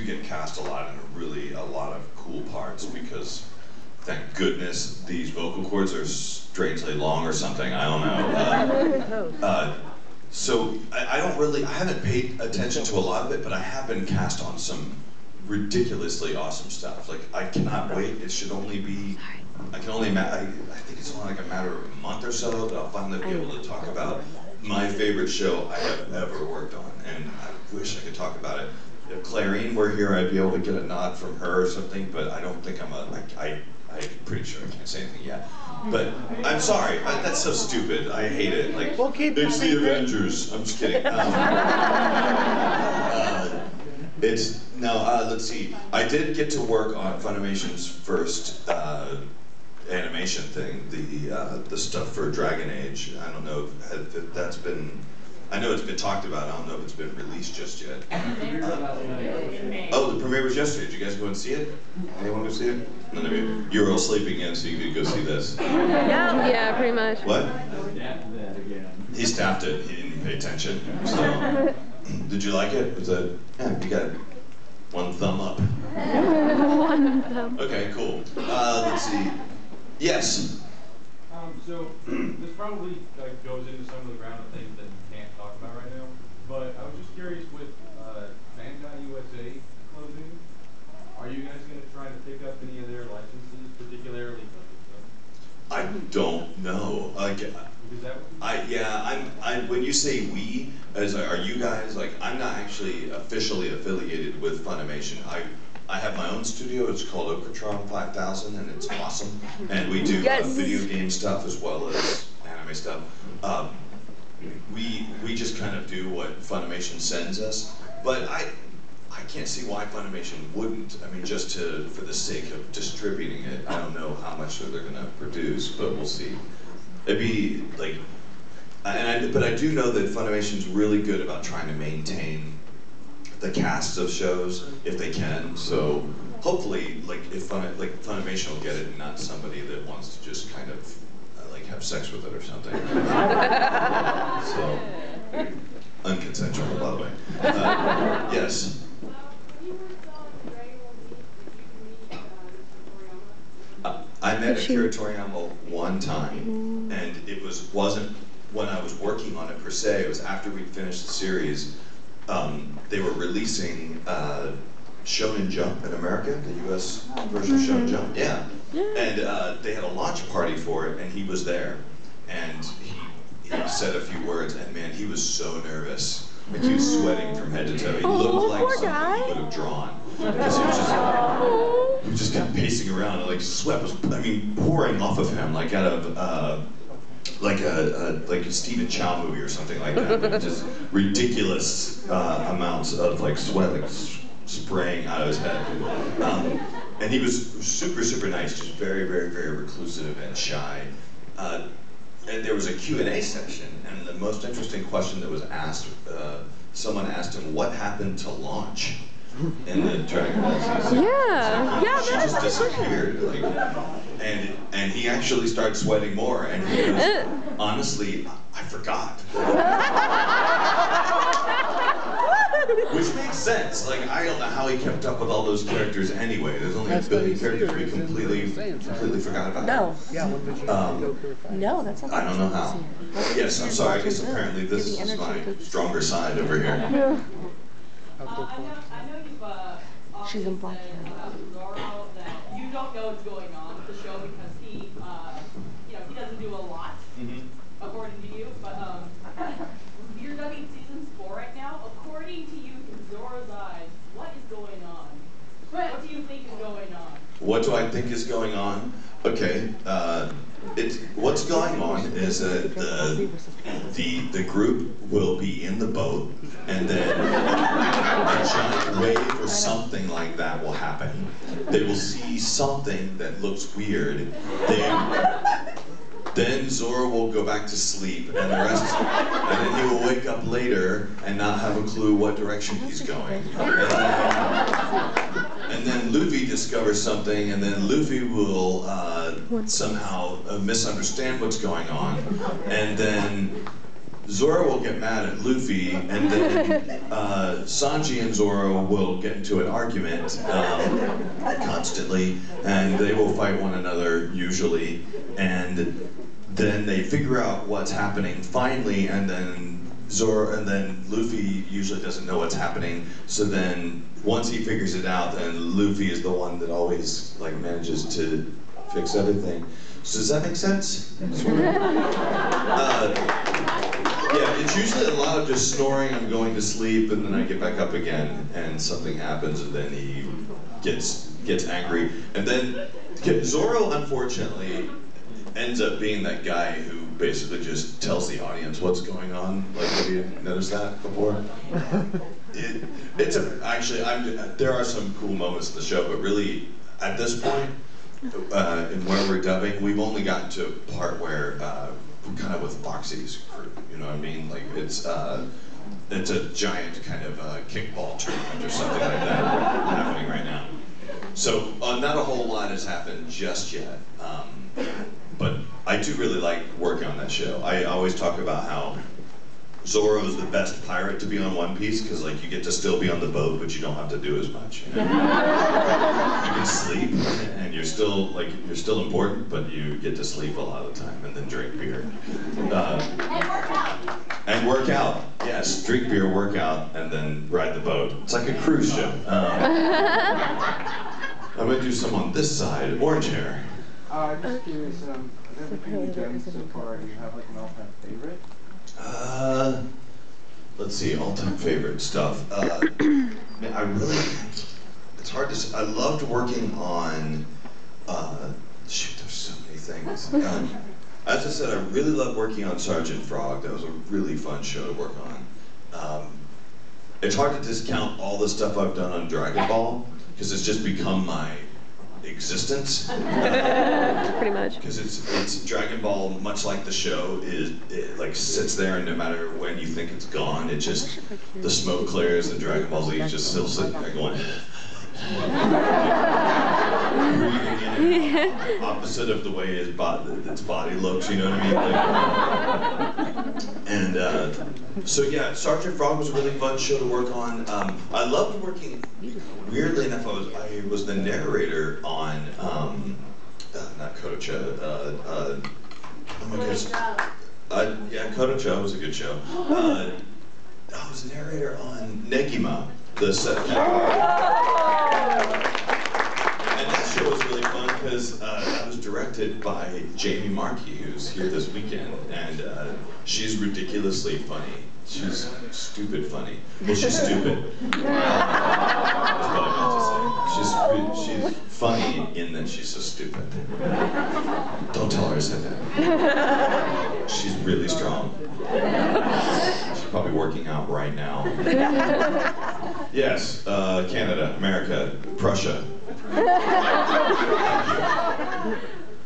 You get cast a lot in a lot of cool parts because, thank goodness, these vocal cords are strangely long or something. I don't know. So I haven't paid attention to a lot of it, but I have been cast on some ridiculously awesome stuff. Like, I cannot wait. It should only be, I think it's only like a matter of a month or so that I'll finally be able to talk about my favorite show I have ever worked on, and I wish I could talk about it. If Clarine were here, I'd be able to get a nod from her or something, but I don't think I'm pretty sure I can't say anything yet. But I'm sorry, that's so stupid. I hate it. Like, it's the Avengers. I'm just kidding. Let's see. I did get to work on Funimation's first animation thing, the stuff for Dragon Age. I don't know if that's been. I know it's been talked about. I don't know if it's been released just yet. Oh, the premiere was yesterday. Did you guys go and see it? Anyone go see it? None of you. You were all sleeping in, so you could go see this. Yeah, pretty much. What? He staffed it. He didn't pay attention. So, did you like it? Was that? Yeah, you got one thumb up. One thumb. Okay, cool. Let's see. Yes. So this probably goes into some of the ground of things that you can't talk about right now. But I was just curious with Bandai USA closing, are you guys going to try to pick up any of their licenses, particularly? I don't know. When you say we, are you guys like? I'm not actually officially affiliated with Funimation. I have my own studio. It's called Okratron 5000, and it's awesome. And we do video game stuff as well as anime stuff. We just kind of do what Funimation sends us. But I can't see why Funimation wouldn't. I mean, just for the sake of distributing it. I don't know how much they're going to produce, but we'll see. It'd be like, but I do know that Funimation's really good about trying to maintain the casts of shows if they can. So hopefully, Funimation will get it, and not somebody that wants to just kind of have sex with it or something. So unconsensual, by the way. Yes. I met Akira Toriyama one time, and it wasn't when I was working on it per se. It was after we'd finished the series. They were releasing Shonen Jump in America, the U.S. version of Shonen Jump. Yeah. And they had a launch party for it, and he was there. And he said a few words, and man, he was so nervous. Like, he was sweating from head to toe. He looked like something he would have drawn. Because he was just kind of pacing around, and like sweat was, pouring off of him, like out of like a Stephen Chow movie or something like that. Like, just ridiculous amounts of like sweat, like spraying out of his head. And he was super, super nice, just very, very, very reclusive and shy. And there was a Q&A section, and the most interesting question that was asked, someone asked him, what happened to launch in the Dragon Ball Z series? She just disappeared. Like, and he actually started sweating more, and he goes, honestly, I forgot. Which makes sense. Like, I don't know how he kept up with all those characters anyway. There's only a billion characters we completely forgot about. No. No, that's not. I don't know how. Yes, I'm sorry. I guess apparently this is my stronger side over here. I know you've She's in black about Zoro that you don't know what's going on with the show because he doesn't do a lot, according to you. But you're dubbing season 4 right now. According to you, in Zoro's eyes, what is going on? What do you think is going on? What do I think is going on? Okay, what's going on is that the group will be in the boat, and then a giant wave or something like that will happen. They will see something that looks weird. Then Zoro will go back to sleep, and then he will wake up later and not have a clue what direction he's going. And then Luffy discovers something, and then Luffy will somehow misunderstand what's going on, and then Zoro will get mad at Luffy, and then Sanji and Zoro will get into an argument constantly, and they will fight one another usually, and then they figure out what's happening finally, and then Luffy usually doesn't know what's happening, so then once he figures it out, then Luffy is the one that always like manages to fix everything. So does that make sense? Yeah, it's usually a lot of just snoring, I'm going to sleep, and then I get back up again, and something happens, and then he gets angry. And then Zoro, unfortunately, ends up being that guy who basically just tells the audience what's going on. Like, have you noticed that before? There are some cool moments in the show, but really, at this point, and where we're dubbing, we've only gotten to a part where we're kind of with Foxy's crew, you know what I mean? Like it's a giant kind of kickball tournament or something like that happening right now. So not a whole lot has happened just yet, but I do really like working on that show. I always talk about how Zoro is the best pirate to be on One Piece because like you get to still be on the boat, but you don't have to do as much. You know? You can sleep, and you're still important, but you get to sleep a lot of the time, and then drink beer. And work out. And work out. Yes, drink beer, work out, and then ride the boat. It's like a cruise ship. I'm gonna do some on this side. Orange hair. I'm just curious. Of everything you've done so far, do you have like an all-time favorite? Let's see, all-time favorite stuff. Man, it's hard to say. I loved working on, shoot, there's so many things. As I said, I really loved working on Sergeant Frog. That was a really fun show to work on. It's hard to discount all the stuff I've done on Dragon Ball, because it's just become my existence. Pretty much. Because it's Dragon Ball, much like the show, it like sits there, and no matter when you think it's gone, it just, the smoke clears and Dragon Ball Z is just still sitting there going breathing in and out, opposite of the way its body looks, you know what I mean? Like, and so yeah, Sergeant Frog was a really fun show to work on. I loved working, weirdly enough, I was the narrator on, not Kodocha, oh my gosh. Yeah, Kodocha was a good show. I was a narrator on Negima, the set and that show was really fun because I was directed by Jamie Markey, who's here this weekend, and she's ridiculously funny. She's stupid funny. Well, she's stupid. That's what I meant to say. She's funny in that she's so stupid. Don't tell her I said that. She's really strong. She's probably working out right now. Yes, Canada, America, Prussia. I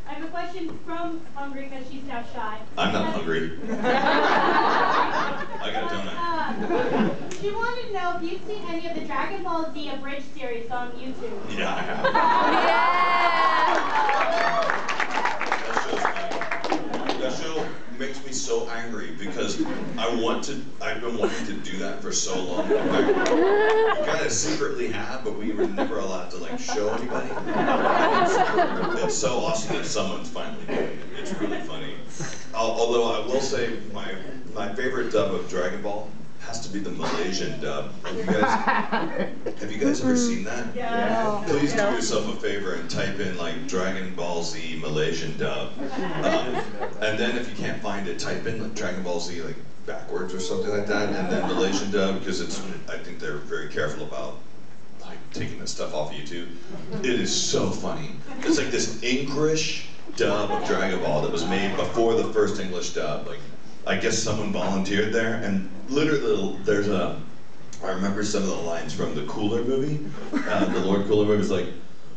have a question from Hungry because she's now shy. I'm not hungry. I got a donut. She wanted to know if you've seen any of the Dragon Ball Z abridged series on YouTube. Yeah, I have. That show makes me so angry because I've been wanting to do that for so long. We kind of secretly have, but we were never allowed to like show anybody. It's so awesome that someone's finally doing it. It's really funny. Although I will say my favorite dub of Dragon Ball has to be the Malaysian dub. Have you guys ever seen that? Yeah. Please do yourself a favor and type in like Dragon Ball Z Malaysian dub. And then if you can't find it, type in like Dragon Ball Z like backwards or something like that, and then Malaysian dub, because I think they're very careful about like taking this stuff off YouTube. It is so funny. It's like this English dub of Dragon Ball that was made before the first English dub. Like, I guess someone volunteered there, and literally there's I remember some of the lines from the Cooler movie. The Lord Cooler movie was like,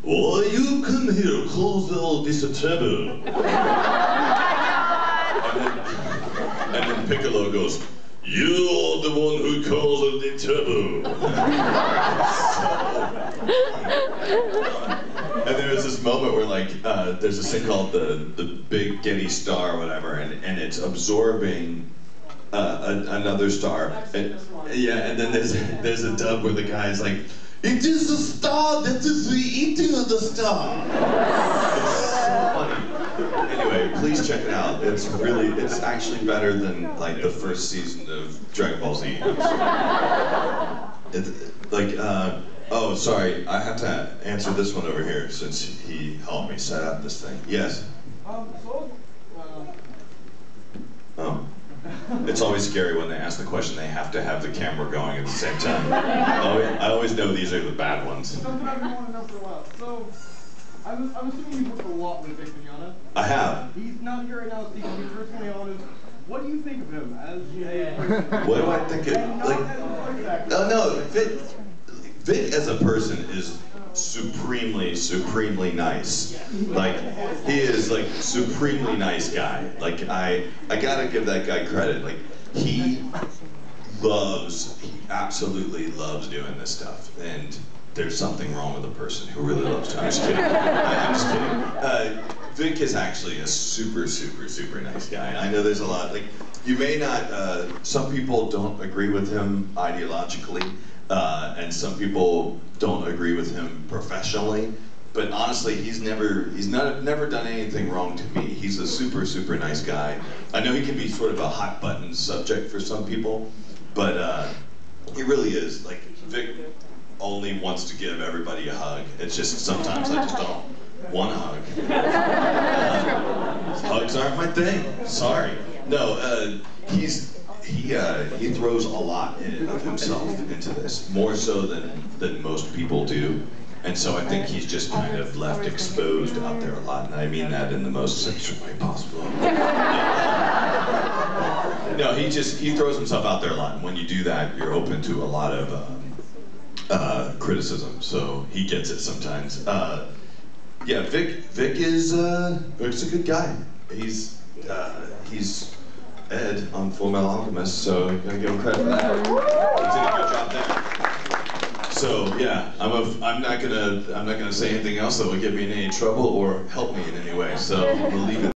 "Oh, you come here, close all this taboo." And then Piccolo goes, "You're the one who calls it the taboo." And there's this moment where like there's this thing called the Big Getty Star or whatever, and it's absorbing another star. Yeah, and then there's a dub where the guy's like, "It is the star that is the eating of the star." It's so funny. Anyway, please check it out. It's actually better than like the first season of Dragon Ball Z. It's like, oh, sorry, I have to answer this one over here since he helped me set up this thing. Yes. Oh. It's always scary when they ask the question, they have to have the camera going at the same time. I always know these are the bad ones. Something I've been wanting to know for a while. So, I'm assuming you've worked a lot with Vic Mignogna. I have. He's not here right now, so he can be personally honest. What do you think of him as a person? What do I think of, like, no, Vic as a person is supremely nice. Like, he is like supremely nice guy. Like, I gotta give that guy credit. Like, he absolutely loves doing this stuff. And there's something wrong with a person who really loves to. I'm just kidding. I'm just kidding. Vic is actually a super nice guy. I know there's a lot, like, you may not, some people don't agree with him ideologically, and some people don't agree with him professionally, but honestly, he's never done anything wrong to me. He's a super nice guy. I know he can be sort of a hot button subject for some people, but he really is. Like, Vic only wants to give everybody a hug. It's just sometimes I just don't want a hug. Hugs aren't my thing. Sorry. No, he throws a lot of himself into this, more so than most people do. And so I think he's just kind of left exposed out there a lot, and I mean that in the most sexual way possible. No, he throws himself out there a lot, and when you do that, you're open to a lot of criticism. So he gets it sometimes. Yeah, Vic's a good guy. He's Ed on Full Metal Alchemist, so I'm gonna give him credit for that. He did a good job there. So yeah, I'm not gonna say anything else that would get me in any trouble or help me in any way. So we'll leave it.